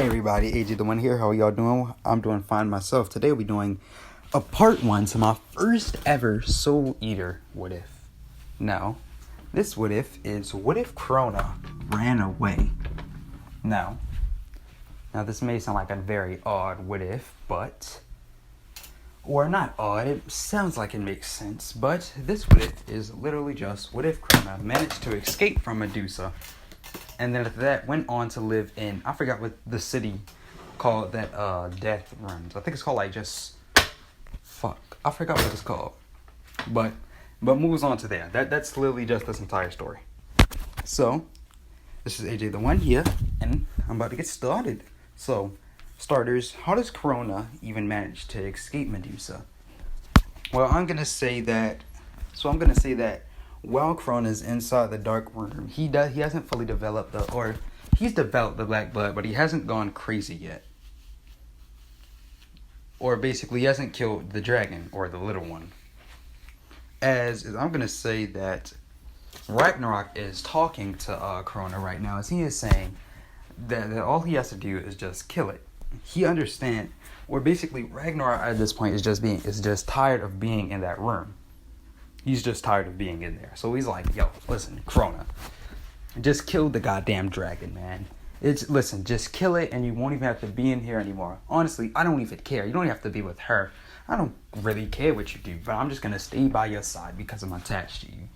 Hey everybody, AJ the One here. How are y'all doing? I'm doing fine myself. Today we'll be doing a part 1 to my first ever Soul Eater what if. Now, this what if is, what if Crona ran away? Now this may sound like a very odd what if, but, or not odd, it sounds like it makes sense, but this what if is literally just, what if Crona managed to escape from Medusa, and then after that went on to live in, I forgot what the city called that death runs. I think it's called I forgot what it's called. But moves on to there. That's literally just this entire story. So, this is AJ the One here, and I'm about to get started. So, starters, how does Crona even manage to escape Medusa? Well, I'm gonna say that while Crona's inside the dark room, he hasn't fully developed he's developed the black blood, but he hasn't gone crazy yet. Or basically, he hasn't killed the dragon or the little one. I'm gonna say that Ragnarok is talking to Crona right now, as he is saying that all he has to do is just kill it. He understands, or basically Ragnarok at this point is just tired of being in that room. He's just tired of being in there. So he's like, yo, listen, Crona, just kill the goddamn dragon, man. Just kill it and you won't even have to be in here anymore. Honestly, I don't even care. You don't have to be with her. I don't really care what you do, but I'm just going to stay by your side because I'm attached to you.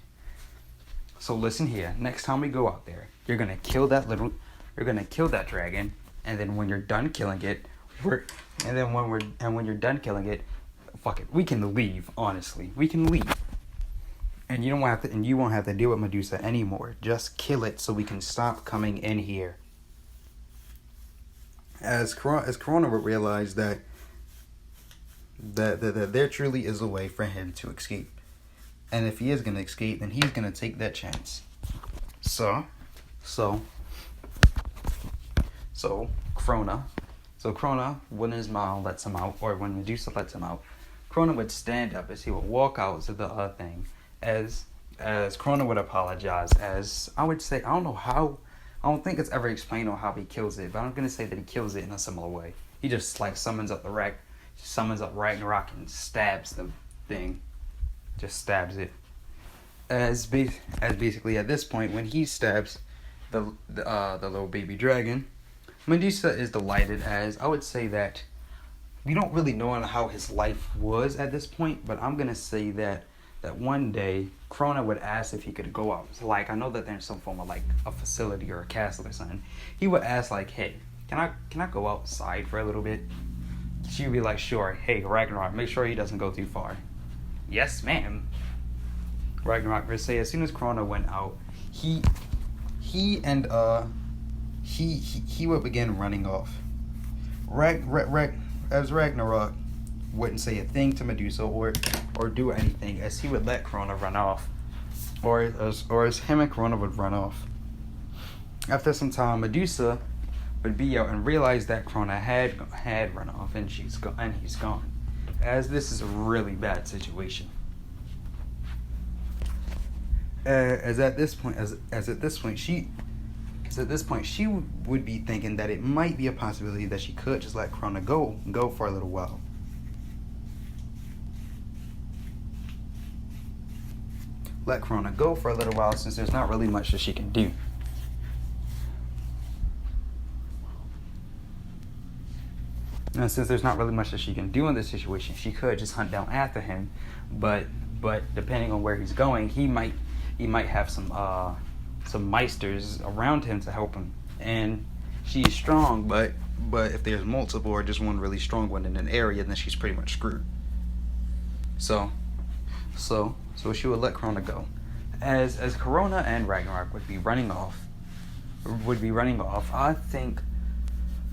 So listen here. Next time we go out there, you're going to kill that dragon, and then when you're done killing it, when you're done killing it, fuck it. We can leave, honestly. We can leave. And you won't have to deal with Medusa anymore. Just kill it so we can stop coming in here. As Crona would realize that there truly is a way for him to escape. And if he is gonna escape, then he's gonna take that chance. So Crona, when his mom lets him out, or when Medusa lets him out, Crona would stand up as he would walk out to the thing. As Crona would apologize, as I would say, I don't think it's ever explained on how he kills it, but I'm gonna say that he kills it in a similar way. He just summons up Ragnarok and stabs the thing, just stabs it. As basically at this point, when he stabs the little baby dragon, Medusa is delighted, as I would say that we don't really know how his life was at this point, but I'm gonna say that one day Crona would ask if he could go out. So I know that there's some form of a facility or a castle or something. He would ask hey, can I go outside for a little bit? She would be like, sure. Hey, Ragnarok, make sure he doesn't go too far. Yes, ma'am. Ragnarok would say as soon as Crona went out, he would begin running off. As Ragnarok wouldn't say a thing to Medusa or do anything, as he would let Crona run off, or as him and Crona would run off. After some time, Medusa would be out and realize that Crona had run off and he's gone. As this is a really bad situation. As at this point she would be thinking that it might be a possibility that she could just let Crona go for a little while. Let Crona go for a little while, since there's not really much that she can do. And since there's not really much that she can do in this situation, she could just hunt down after him. But depending on where he's going, he might have some meisters around him to help him. And she's strong, but if there's multiple or just one really strong one in an area, then she's pretty much screwed. So she would let Crona go. As Crona and Ragnarok would be running off, I think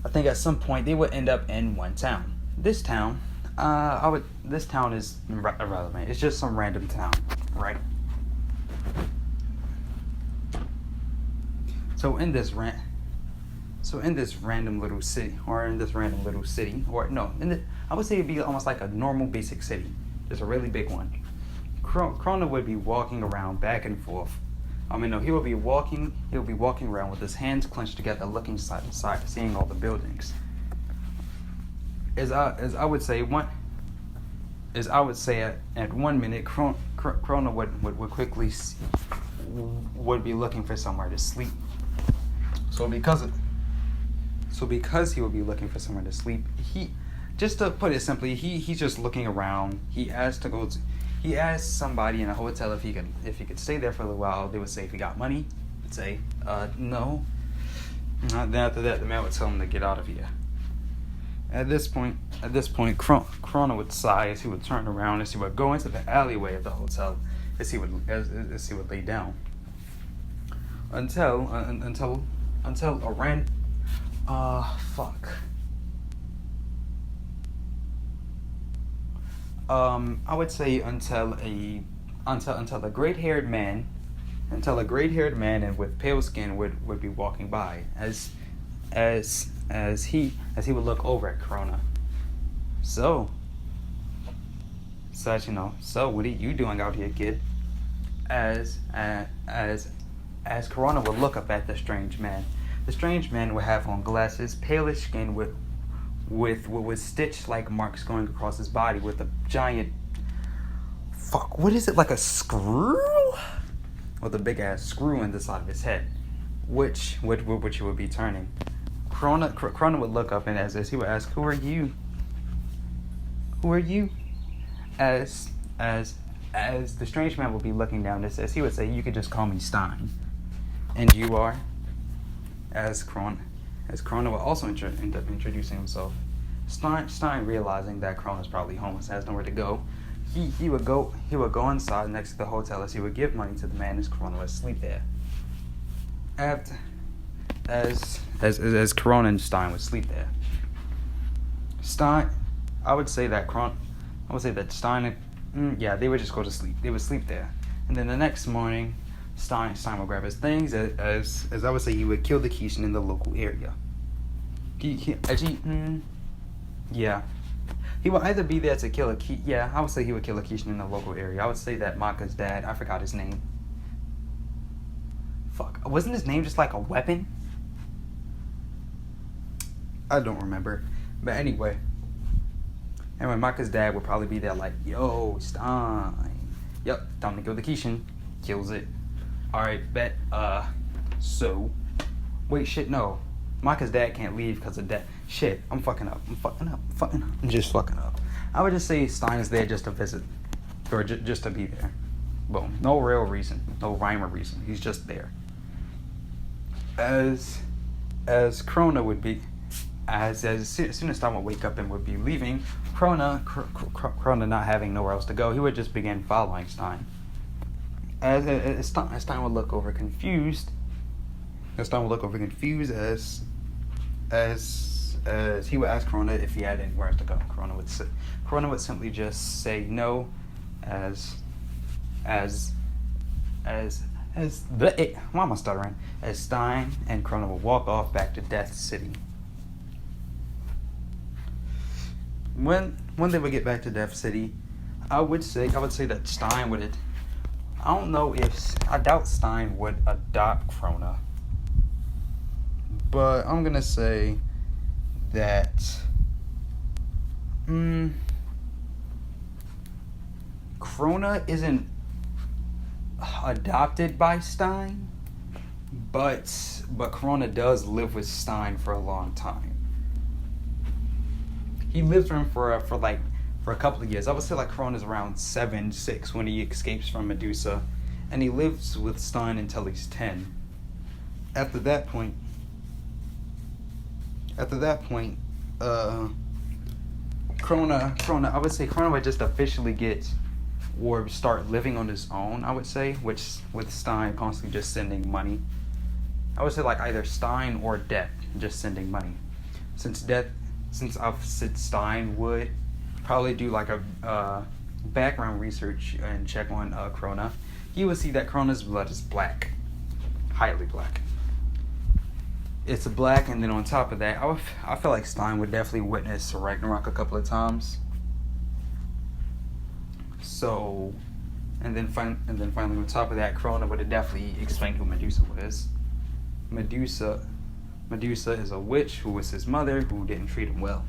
at some point they would end up in one town. This town is irrelevant. It's just some random town, right? So in this random little city, I would say it'd be almost like a normal basic city, just a really big one. Crona would be walking around back and forth No, he will be walking. He'll be walking around with his hands clenched together, looking side to side, seeing all the buildings. As I would say at 1 minute, Crona would quickly would be looking for somewhere to sleep. So because he would be looking for somewhere to sleep, just to put it simply, he's just looking around. He asked somebody in a hotel if he could stay there for a little while. They would say if he got money. He'd say no. Then after that, the man would tell him to get out of here. At this point, Crona would sigh as he would turn around, as he would go into the alleyway of the hotel, as he would lay down, until around I would say until a gray-haired man and with pale skin would be walking by, as he would look over at Crona. So what are you doing out here, kid? As Crona would look up at the strange man. The strange man would have on glasses, palish skin with stitch-like marks going across his body, with a giant what is it, like a screw? With a big ass screw in the side of his head, which would be turning. Crona would look up, and as he would ask, Who are you? As the strange man would be looking down, as he would say, you could just call me Stein. And you are? As Crona would also end up introducing himself. Stein, realizing that Crona's probably homeless, has nowhere to go, he would go inside next to the hotel, as he would give money to the man as Crona would sleep there. As Crona and Stein would sleep there. I would say that Stein, they would just go to sleep. They would sleep there, and then the next morning, Stein would grab his things. As I would say, he would kill the Keishan in the local area. He would either be there to kill a Keishan. Yeah, I would say he would kill a Keishan in the local area. I would say that Maka's dad, I forgot his name. Wasn't his name just like a weapon? I don't remember. But anyway, Maka's dad would probably be there like, yo, Stein. Yep, time to kill the Keishan. Kills it. Alright, bet. Wait, shit, no. Maka's dad can't leave because of that. Shit, I'm fucking up. I'm just fucking up. I would just say Stein is there just to visit. Or just to be there. Boom. No real reason. No rhyme or reason. He's just there. As Crona would be, as soon as Stein would wake up and would be leaving, Crona not having nowhere else to go, he would just begin following Stein. As Stein would look over confused, as he would ask Crona if he had anywhere else to go. Crona would simply just say no, as Stein and Crona would walk off back to Death City. When they would get back to Death City, I would say that Stein would. I doubt Stein would adopt Crona, but I'm gonna say that Crona isn't adopted by Stein, but Crona does live with Stein for a long time. He lived with him for a couple of years. I would say like Crona's around 6 when he escapes from Medusa, and he lives with Stein until he's 10. After that point, Crona, I would say Crona would just officially get or start living on his own, I would say, which with Stein constantly just sending money. I would say like either Stein or Death just sending money. Since Stein would probably do like a background research and check on Crona, you would see that Crona's blood is black, highly black. It's black, and then on top of that, I feel like Stein would definitely witness Ragnarok a couple of times. So and then finally on top of that, Crona would have definitely explained who Medusa was. Medusa is a witch who was his mother who didn't treat him well.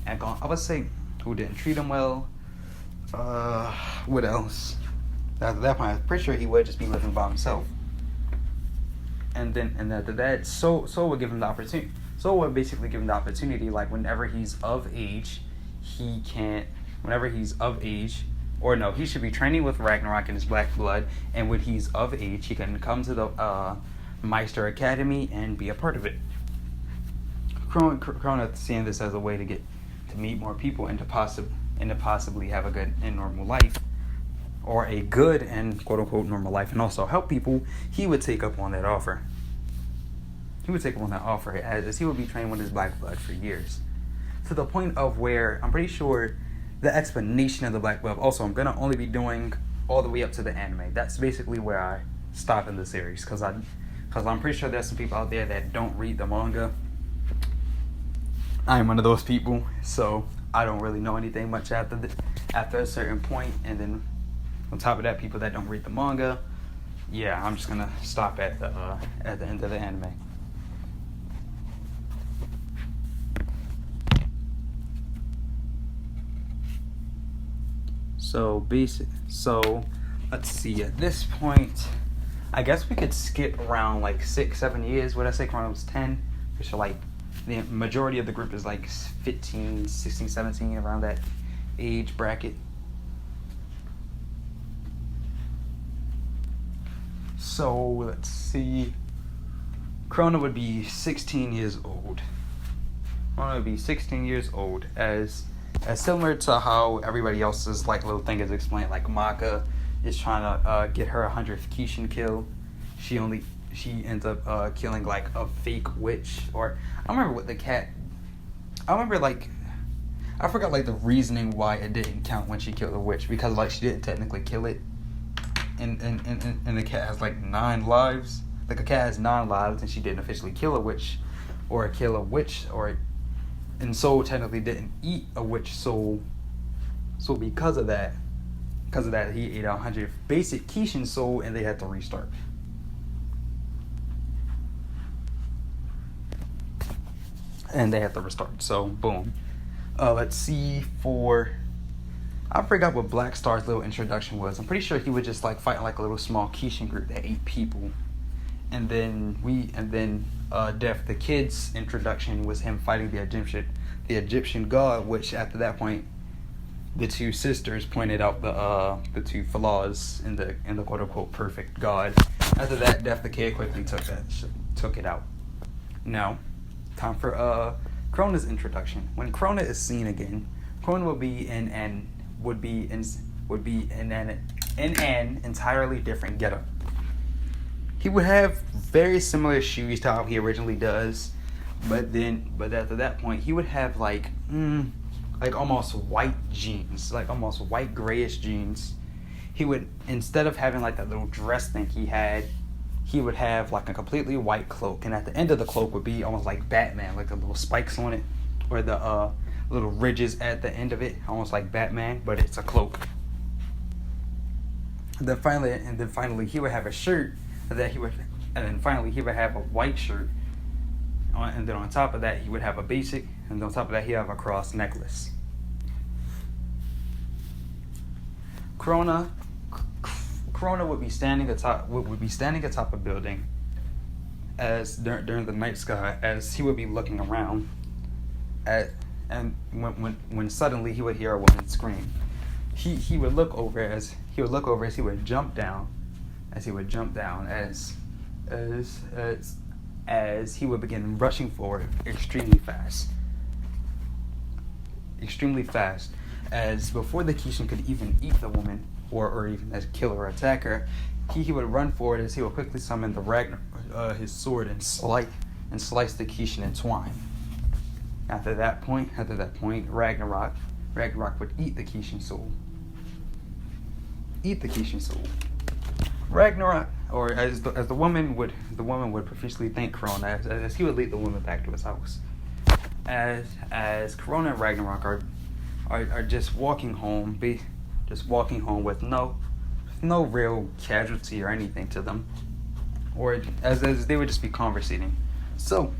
And I would say who didn't treat him well. What else? After that point, I'm pretty sure he would just be living by himself. And after that, so would give him the opportunity. So would basically give him the opportunity, like whenever he's of age, he should be training with Ragnarok in his black blood, and when he's of age, he can come to the Meister Academy and be a part of it. Crona seeing this as a way to meet more people and to possibly have a good and normal life, or a good and quote unquote normal life, and also help people, he would take up on that offer. As he would be trained with his black blood for years, to the point of where I'm pretty sure the explanation of the black blood. Also, I'm gonna only be doing all the way up to the anime. That's basically where I stop in the series, because I'm pretty sure there's some people out there that don't read the manga. I'm one of those people, so I don't really know anything much after a certain point. And then on top of that, people that don't read the manga, yeah, I'm just gonna stop at the end of the anime. So let's see. At this point, I guess we could skip around like 6-7 years. Would I say Crona was 10? So like the majority of the group is like 15, 16, 17, around that age bracket. So let's see. Crona would be 16 years old. As similar to how everybody else's like little thing is explained. Like Maka is trying to get her 100th Kishin kill. She ends up killing like a fake witch. Or I don't remember what the cat. I forgot like the reasoning why it didn't count when she killed the witch, because like she didn't technically kill it. And the cat has like 9 lives. Like a cat has 9 lives, and she didn't officially kill a witch, and soul technically didn't eat a witch soul. So because of that, he ate 100 basic Kishin soul, and they had to restart. So boom. Let's see I forgot what Black Star's little introduction was. I'm pretty sure he would just like fight like a little small Kishin group that 8 people. And then the kid's introduction was him fighting the Egyptian god, which after that point, the 2 sisters pointed out the 2 flaws in the quote unquote perfect god. After that, the kid quickly took it out. Now, time for Crona's introduction. When Crona is seen again, Crona would be in an entirely different getup. He would have very similar shoes to how he originally does, but after that point, he would have like almost white jeans, like almost white grayish jeans. He would, instead of having like that little dress thing he would have like a completely white cloak, and at the end of the cloak would be almost like Batman, like the little spikes on it, or the little ridges at the end of it, almost like Batman, but it's a cloak. And then finally, he would have a shirt he would have a white shirt, and then on top of that, he would have a basic, and on top of that, he would have a cross necklace. Crona would be standing atop a building as during the night sky, as he would be looking around and when suddenly he would hear a woman scream. He would look over as he would jump down as he would begin rushing forward extremely fast, as before the Kishin could even eat the woman or even as kill or attack her, he would run forward as he would quickly summon his sword and slice the Kishin in twine. After that point, Ragnarok would eat the Kishin soul. Ragnarok, or as the woman would profusely thank Crona as he would lead the woman back to his house. As Crona and Ragnarok are just walking home with no no real casualty or anything to them, or as they would just be conversating. So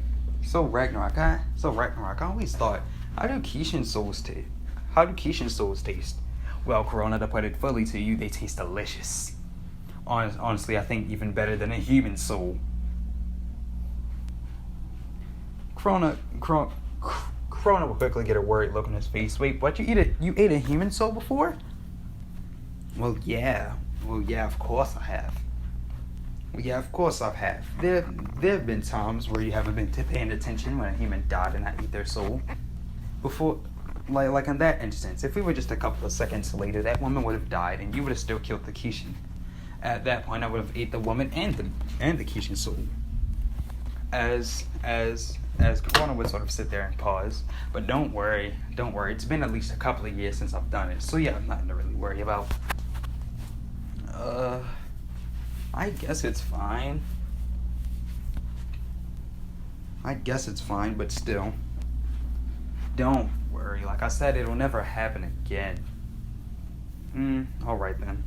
Ragnarok, I always thought, how do Kishin souls taste? How do Kishin souls taste? Well, Crona, to put it fully to you, they taste delicious. Honestly, I think even better than a human soul. Crona will quickly get a worried look on his face. Wait, what? You ate a human soul before? Well, yeah, of course I have. Well, yeah, of course I have. There have been times where you haven't been paying attention when a human died and I ate their soul. Before, like in that instance, if we were just a couple of seconds later, that woman would have died and you would have still killed the Kishin. At that point, I would have ate the woman and the Kishin soul. As Crona would sort of sit there and pause, but don't worry. It's been at least a couple of years since I've done it, so yeah, nothing to really worry about. I guess it's fine. But still, don't worry. Like I said, it'll never happen again. All right then.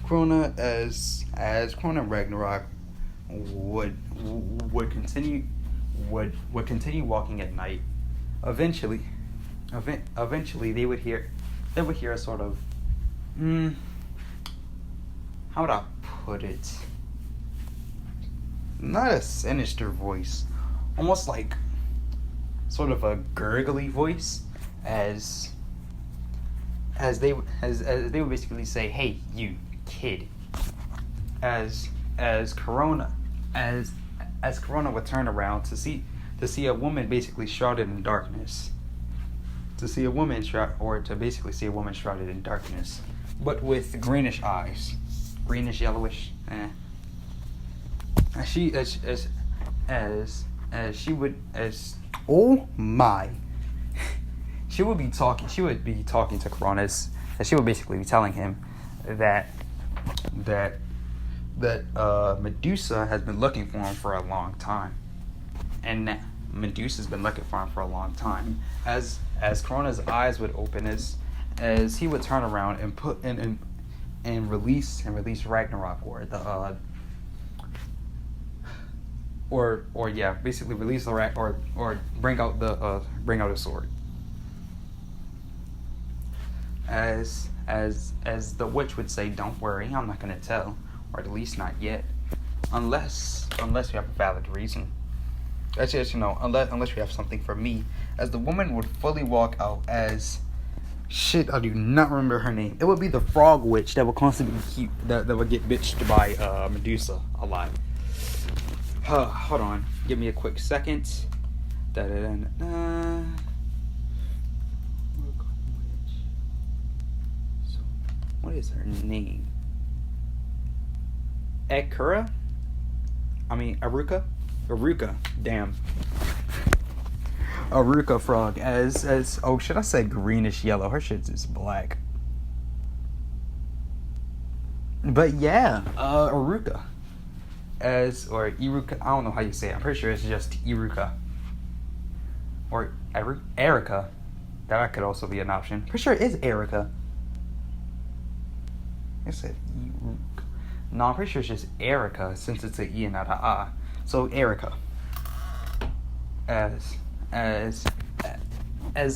Crona, as Crona Ragnarok would continue walking at night. Eventually they would hear a sort of how would I put it? Not a sinister voice, almost like sort of a gurgly voice, as they would basically say, "Hey, you kid," as Crona would turn around to see a woman basically shrouded in darkness. To see a woman shrouded in darkness, but with greenish eyes, greenish yellowish. Oh my. She would be talking to Crona, as she would basically be telling him that Medusa has been looking for him for a long time. And Medusa's been looking for him for a long time. As Crona's eyes would open, as he would turn around and put and release Ragnarok, basically release the or bring out a sword. As the witch would say, "Don't worry, I'm not gonna tell, or at least not yet, unless you have a valid reason. That's just, unless you have something for me." As the woman would fully walk out as shit, I do not remember her name. It would be the frog witch that would constantly that would get bitched by Medusa a lot. Hold on, give me a quick second. What is her name? Aruka? Damn. Aruka frog as should I say greenish yellow? Her shit is black. But yeah, Aruka or Iruka. I don't know how you say it. I'm pretty sure it's just Iruka or Erica. That could also be an option. Pretty sure it is Erica. I said Iruka. No, I'm pretty sure it's just Erica since it's an E and not an A. So Erica. As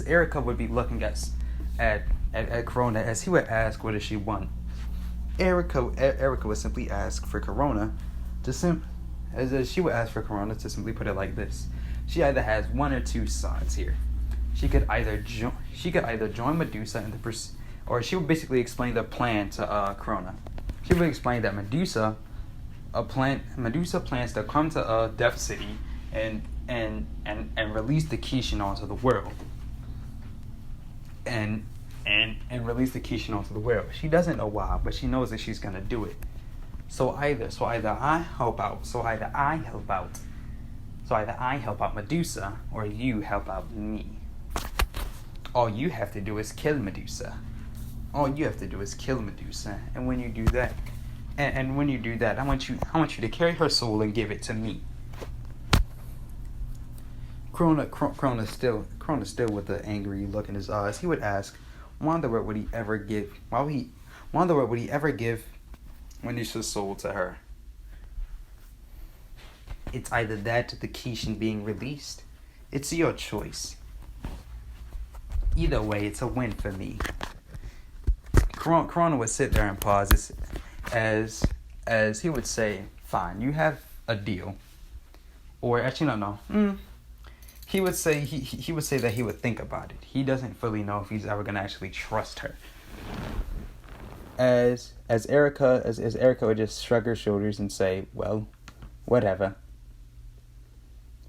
Erica would be looking at Crona, as he would ask, "What does she want?" Erica would simply ask for Crona as she would ask for Crona to simply put it like this: she either has one or two sides here. She could either join Medusa in the or she would basically explain the plan to Crona. She would explain that Medusa plans to come to Death City and release the Kishin onto the world. And release the Kishin onto the world. She doesn't know why, but she knows that she's gonna do it. So either I help out Medusa, or you help out me. All you have to do is kill Medusa. And when you do that, I want you to carry her soul and give it to me. Crona still with the angry look in his eyes. He would ask, "Wonder what would he ever give? Medusa's soul to her. It's either that or the Kishin being released. It's your choice. Either way, it's a win for me. Crona would sit there and pause as he would say, fine, you have a deal. Or actually, no. He would say he would say that he would think about it. He doesn't fully know if he's ever gonna actually trust her. As Erica would just shrug her shoulders and say, well, whatever.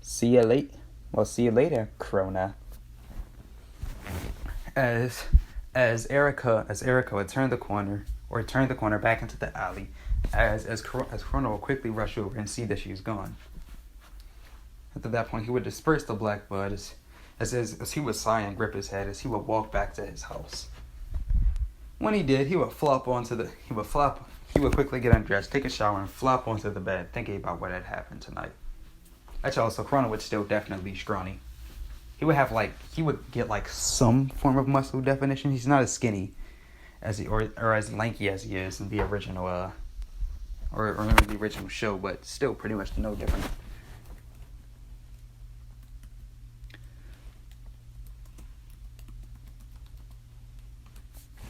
See you later, Crona. As Erica would turn the corner back into the alley, as Crona will quickly rush over and see that she's gone. At that point, he would disperse the black bud as he would sigh and grip his head as he would walk back to his house. When he did, he would quickly get undressed, take a shower, and flop onto the bed, thinking about what had happened tonight. Actually, also, Crona would still definitely be scrawny. He would get some form of muscle definition. He's not as skinny or as lanky as he is in the original or the original show, but still pretty much no different.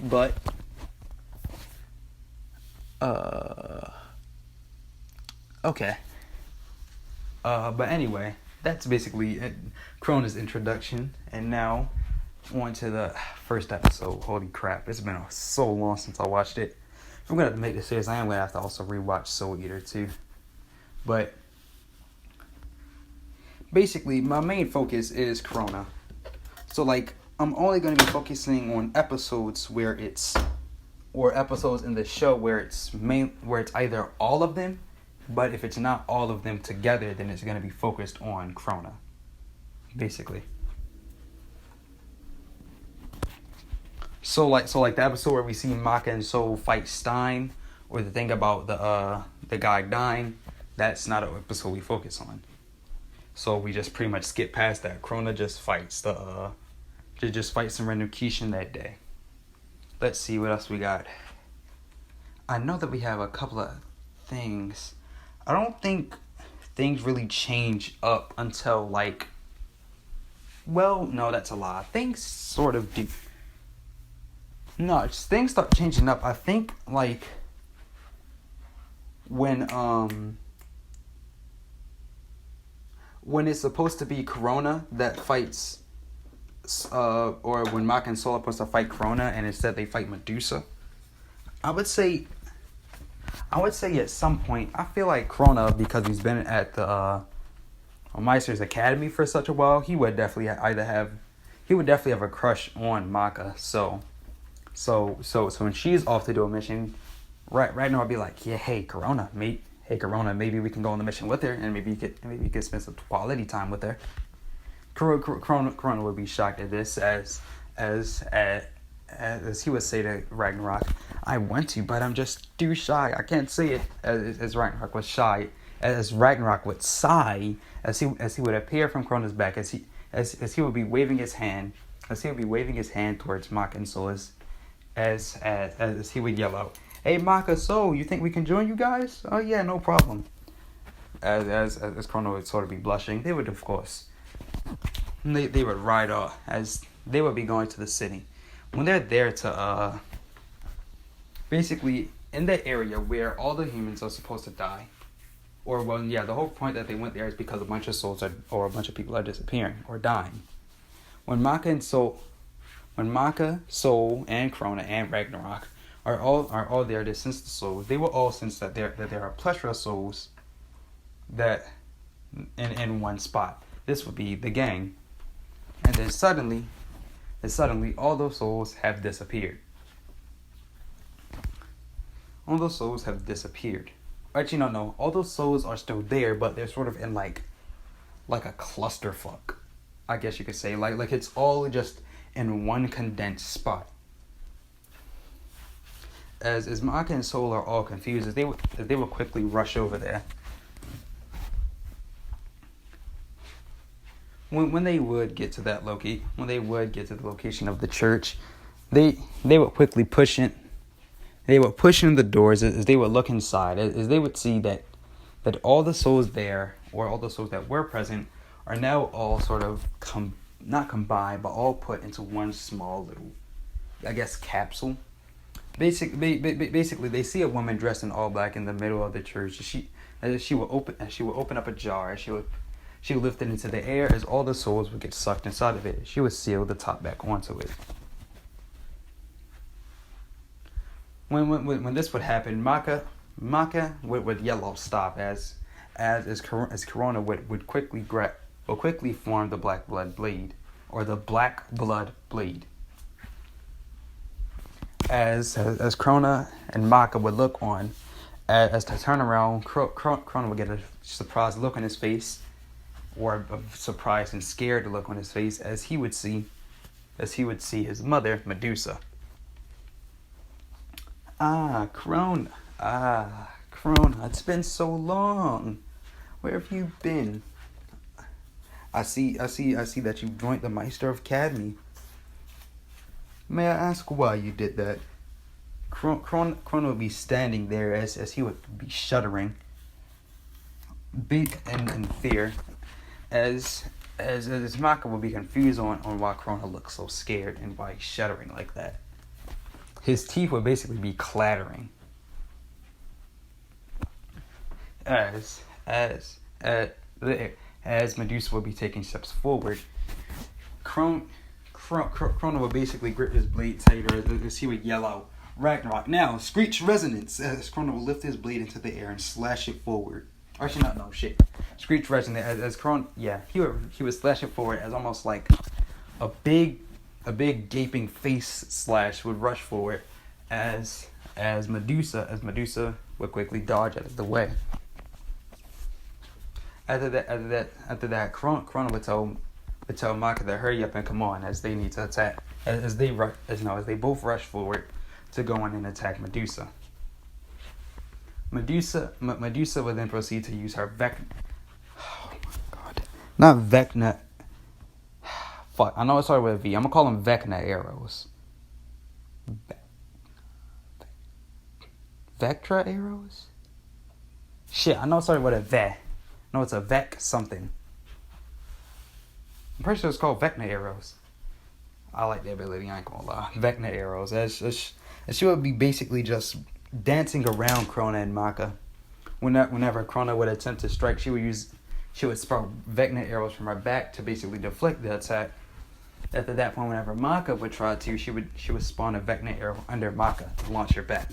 But okay. But anyway, that's basically Crona's introduction, and now on to the first episode. Holy crap, it's been so long since I watched it. If I'm gonna have to make this serious, I am gonna have to also rewatch Soul Eater too. But basically, my main focus is Crona. So I'm only going to be focusing on episodes episodes in the show where it's either all of them, but if it's not all of them together, then it's going to be focused on Crona, basically. So the episode where we see Maka and Soul fight Stein, or the thing about the guy dying, that's not an episode we focus on. So we just pretty much skip past that. Crona just fights some random Kishin that day. Let's see what else we got. I know that we have a couple of things. I don't think things really change up until well, no, that's a lie. Things sort of do. No, things start changing up. I think when it's supposed to be Crona that fights, or when Maka and Soul are supposed to fight Crona and instead they fight Medusa, I would say at some point, I feel like Crona, because he's been at the Meister's Academy for such a while, he would definitely have a crush on Maka. So when she's off to do a mission, right now I'd be like, yeah, hey Crona, maybe we can go on the mission with her, and maybe you could spend some quality time with her. Crona would be shocked at this, as he would say to Ragnarok, I want to, but I'm just too shy. I can't say it. As Ragnarok was shy, as Ragnarok would sigh, as he would appear from Crona's back, as he would be waving his hand towards Maka and Soul, as he would yell out, hey Maka, Soul, you think we can join you guys? Oh yeah, no problem. As Crona would sort of be blushing, they would of course. They would ride off, as they would be going to the city. When they're there to basically in the area where all the humans are supposed to die, the whole point that they went there is because a bunch of souls or a bunch of people are disappearing or dying. When Maka, Soul, and Crona and Ragnarok are all there to sense the souls, they will all sense that there are a plethora of souls that in one spot. This would be the gang. And then suddenly all those souls have disappeared. Actually, no. All those souls are still there, but they're sort of in like a clusterfuck, I guess you could say. Like it's all just in one condensed spot. As Maka and Soul are all confused, as they will quickly rush over there. When they would get to the location of the church, they would quickly push in. They would push in the doors as they would look inside, as they would see that all the souls there, or all the souls that were present, are now all sort of not combined, but all put into one small little, I guess, capsule. Basically, they see a woman dressed in all black in the middle of the church. She will open up a jar. She would lift it into the air as all the souls would get sucked inside of it. She would seal the top back onto it. When this would happen, Maka would yell out stop as Crona would quickly form the black blood blade, or the black blood blade. As Crona and Maka would look on, as to turn around, Crona would get a surprised look on his face, or a surprised and scared look on his face, as he would see his mother, Medusa. Crona, it's been so long. Where have you been? I see that you joined the Meister of Academy. May I ask why you did that? Crona would be standing there as he would be shuddering, beat in fear, as Maka would be confused on why Crona looks so scared and why he's shuddering like that. His teeth would basically be clattering. As Medusa would be taking steps forward, Crona would basically grip his blade tighter as he would yell out, "Ragnarok now! Screech resonance!" As Crona would lift his blade into the air and slash it forward. Actually, not no shit. Screech resonance as Crona, he would slash it forward as almost like a big gaping face slash would rush forward as Medusa would quickly dodge out of the way. After that, Crona would tell Maka to hurry up and come on, as they need to attack, as they both rush forward to go on and attack Medusa. Medusa would then proceed to use her Vecna. Fuck, I know it started with a V. I'm gonna call them Vecna arrows. Vectra arrows? Shit, I know it started with a V. No, it's a Vec something. I'm pretty sure it's called Vecna arrows. I like the ability, I ain't gonna lie. Vecna arrows. As she would be basically just dancing around Crona and Maka. Whenever Crona would attempt to strike, she would sprout Vecna arrows from her back to basically deflect the attack. After that point, whenever Maka would try to, she would spawn a Vecna arrow under Maka to launch her back.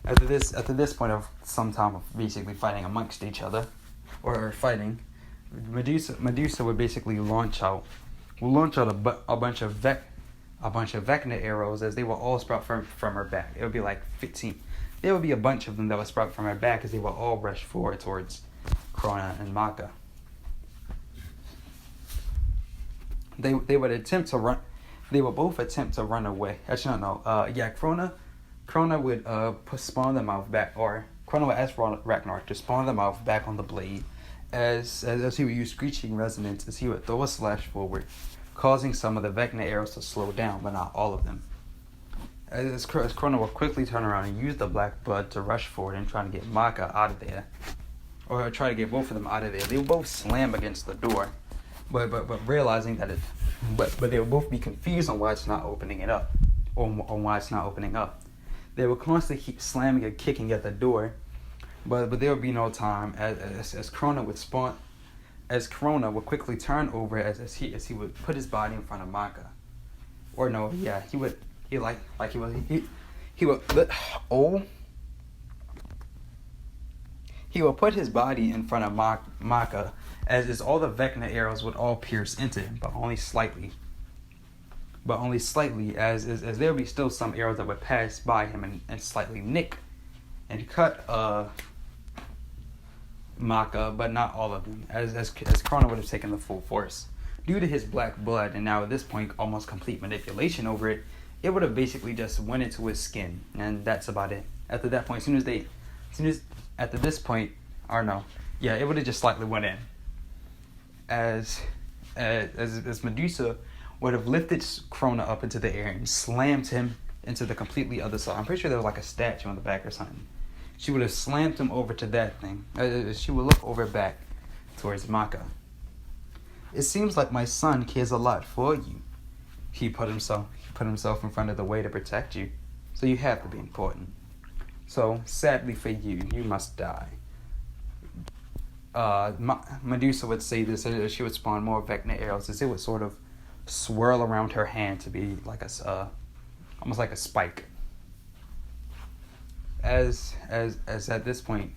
After this point of some time of basically fighting amongst each other, or fighting, Medusa would basically launch out a bunch of Vecna arrows, as they will all sprout from her back. It would be like 15. There would be a bunch of them that would sprout from her back, as they will all rush forward towards Crona and Maka. They would both attempt to run away. Actually, no. Crona would spawn them out back, or Crona would ask Ragnarok to spawn them out back on the blade, as he would use screeching resonance, as he would throw a slash forward, causing some of the Vecna arrows to slow down, but not all of them. As Crona would quickly turn around and use the black blood to rush forward and try to get Maka out of there, or try to get both of them out of there. They would both slam against the door, but realizing that they would both be confused on why it's not opening it up, or why it's not opening up. They would constantly keep slamming and kicking at the door, but there would be no time as Crona would spawn. As Crona would quickly turn over as he would put his body in front of Maka, or no, yeah, he would put his body in front of Maka, as all the Vecna arrows would all pierce into him, but only slightly. As there would be still some arrows that would pass by him and slightly nick and cut Maka, but not all of them, as Crona would have taken the full force. Due to his black blood, and now at this point almost complete manipulation over it, it would have basically just went into his skin, and that's about it. After that point, it would have just slightly went in. As Medusa would have lifted Crona up into the air and slammed him into the completely other side. I'm pretty sure there was like a statue on the back or something. She would have slammed him over to that thing. She would look over back towards Maka. It seems like my son cares a lot for you. He put himself in front of the way to protect you. So you have to be important. So sadly for you, you must die. Medusa would say this, as she would spawn more Vecna arrows, as it would sort of swirl around her hand to be like almost like a spike. As at this point,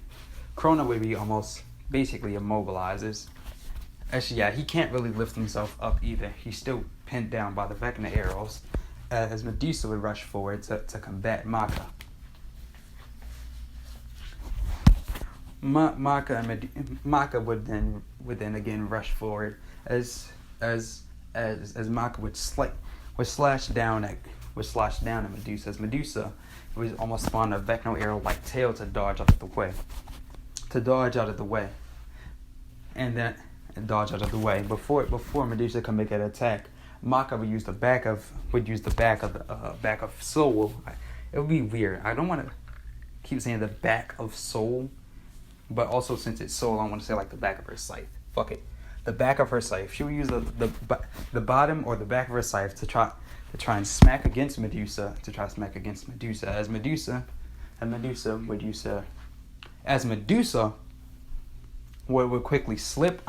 Crona would be almost basically immobilized. He can't really lift himself up either. He's still pinned down by the Vecna arrows, as Medusa would rush forward to combat Maka. Maka would then again rush forward as Maka would slash down at Medusa. As Medusa would almost spawn a Vecna arrow like tail to dodge out of the way. Before Medusa can make an attack, Maka would use the back of Soul. It would be weird. I don't want to keep saying the back of Soul, but also since it's Soul, I want to say like the back of her scythe. Fuck it, the back of her scythe. She would use the bottom or the back of her scythe to try and smack against Medusa. As Medusa would quickly slip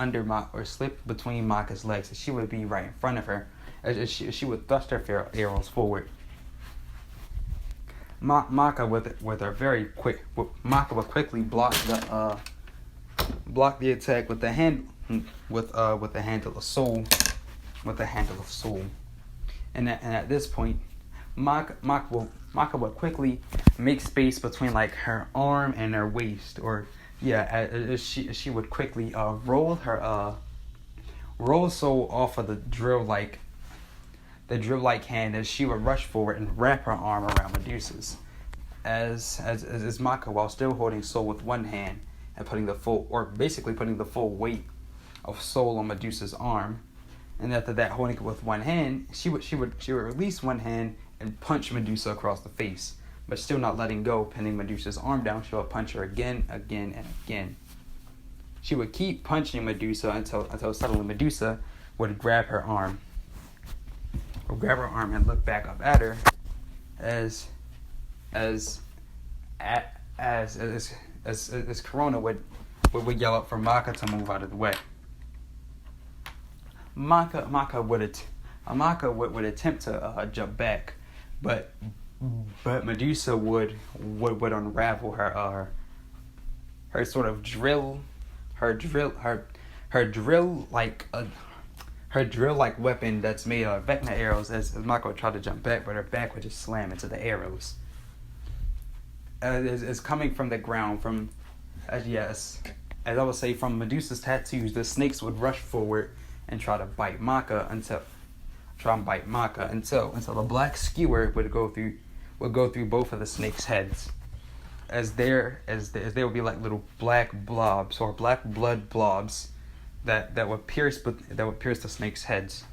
slip between Maka's legs, and she would be right in front of her. As she would thrust her arrows forward. Maka would quickly block the attack with the handle of Soul. And at this point, Maka would quickly make space between like her arm and her waist, she would quickly roll Soul off of the drill-like hand as she would rush forward and wrap her arm around Medusa's. As Maka, while still holding Soul with one hand and putting the full weight of Soul on Medusa's arm, and after that, holding it with one hand, she would release one hand and punch Medusa across the face, but still not letting go, pinning Medusa's arm down. She would punch her again, and again. She would keep punching Medusa until suddenly Medusa would grab her arm and look back up at her as Crona would yell out for Maka to move out of the way. Maka would attempt to jump back, but Medusa would unravel her sort of drill like weapon that's made of Vecna arrows as Maka would try to jump back, but her back would just slam into the arrows. Is coming from the ground as I would say from Medusa's tattoos, the snakes would rush forward and try to bite Maka until the black skewer would go through both of the snakes' heads, as there would be like little black blobs or black blood blobs that would pierce the snakes' heads.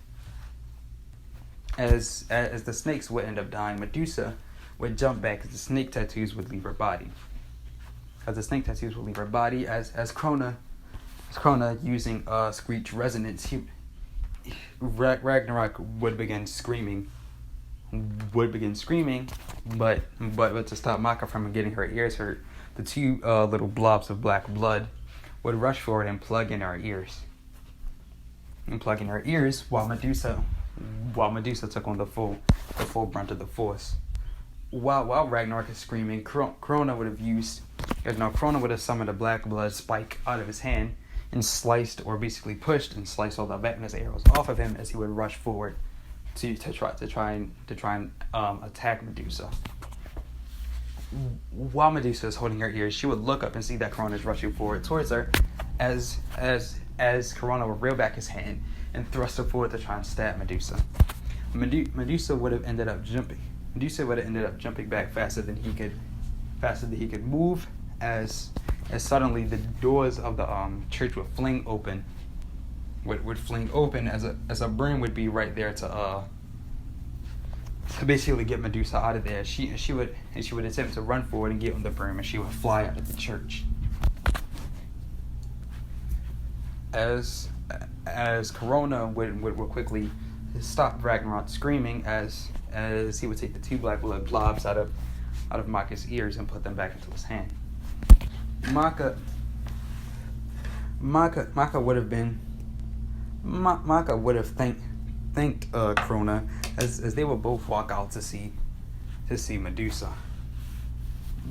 As the snakes would end up dying, Medusa would jump back as the snake tattoos would leave her body. As Crona using screech resonance, Ragnarok would begin screaming, but to stop Maka from getting her ears hurt, the two little blobs of black blood would rush forward and plug in her ears. While Medusa took on the full brunt of the force. While Ragnarok is screaming, Crona would have summoned a black blood spike out of his hand and sliced and sliced all the Vecna's arrows off of him as he would rush forward to try and attack Medusa. While Medusa is holding her ears, she would look up and see that Crona is rushing forward towards her as Crona would reel back his hand and thrust her forward to try and stab Medusa. Medusa would have ended up jumping back faster than he could move as suddenly the doors of the church would fling open would fling open as a broom would be right there to basically get Medusa out of there. She would attempt to run forward and get on the broom, and she would fly out of the church. As Crona would quickly stop Ragnarok screaming as he would take the two black blood blobs out of Maka's ears and put them back into his hand. Maka would have thanked Crona as they would both walk out to see Medusa,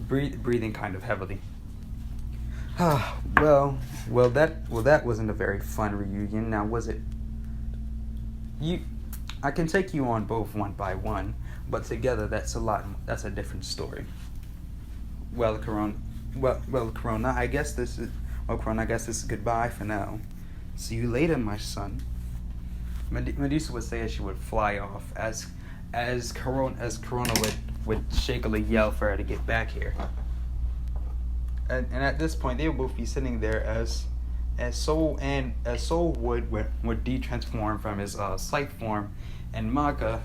breathing kind of heavily. Well, that wasn't a very fun reunion. Now, was it? I can take you on both one by one, but together that's a different story. Well, Crona, I guess this is goodbye for now. See you later, my son. Medusa would say as she would fly off, as Crona would shakily yell for her to get back here. And at this point, they would both be sitting there as Soul would de-transform from his scythe form, and Maka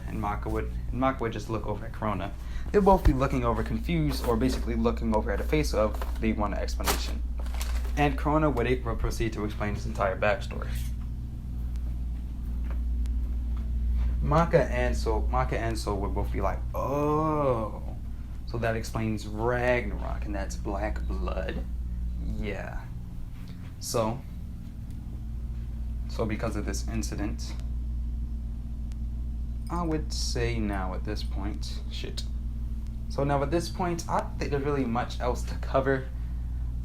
would just look over at Crona. They'd both be looking over confused, or basically looking over at a face of they want an explanation. And Crona would proceed to explain his entire backstory. Maka and Soul would both be like, oh. So that explains Ragnarok, and that's black blood. Yeah. So because of this incident, I would say now at this point, So now at this point, I don't think there's really much else to cover.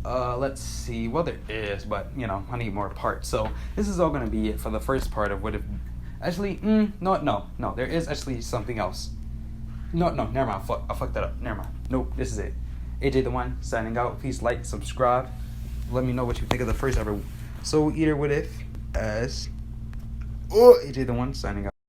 Let's see. Well, there is, but I need more parts. So this is all gonna be it for the first part of what if. Actually, no. There is actually something else. No, never mind. I fucked that up. Never mind. Nope, this is it. AJ the One signing out. Please like, subscribe. Let me know what you think of the first ever Soul Eater What If as AJ the One signing out.